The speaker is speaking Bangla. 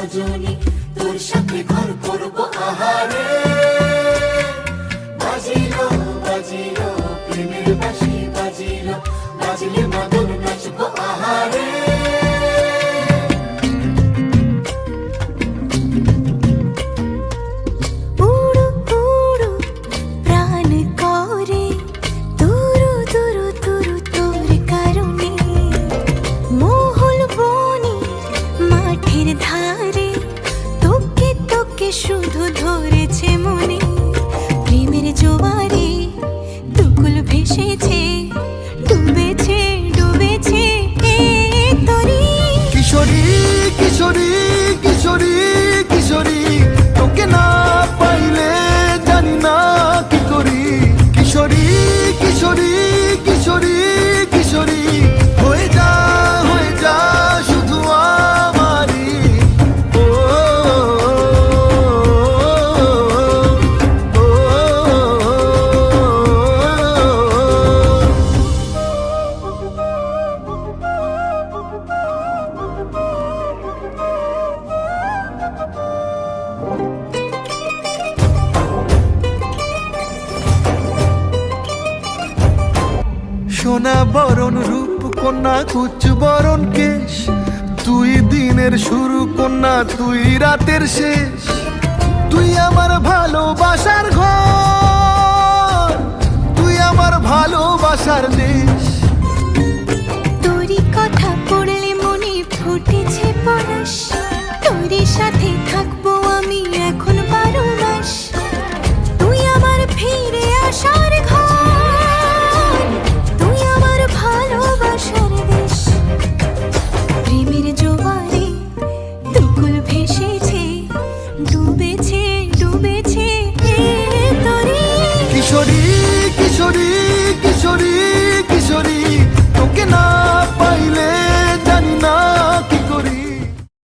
রজনী, তোর সাথে ঘর করবো আহারে। বাজিলো বাজিলো প্রেমের বাঁশি, বাজিলো বাজলে মাদল নাচবো আহারে। শুধু ধরেছে মনে প্রেমের জোয়ারে, দুকুল ভেসেছে, ডুবেছে ডুবেছে তরি। কিশোরী কিশোরী কিশোরী কিশোরী, তোকে না পাইলে জানি না কি করি। কিশোরী কিশোরী কিশোরী কিশোরী, হয়ে যা শুধু আমারই। সোনা বরণ রূপ কন্যা, কুচ বরণ কেশ, তুই দিনের শুরু কন্যা, তুই রাতের শেষ। তুই আমার ভালোবাসার ঘর, তুই আমার ভালোবাসার দেশ। তোরই কথা পড়লে মনে ফুটেছে পরশ, তোরই সাথে থাকবো আমি এখন 12 মাস। তুই আমার ফিরে আসার ঘর, তুই আমার ভালোবাসার দেশ। প্রেমের জোয়ারে দুকুল ভেসেছে, ডুবেছে ডুবেছে তরি। কিশোরী কিশোরী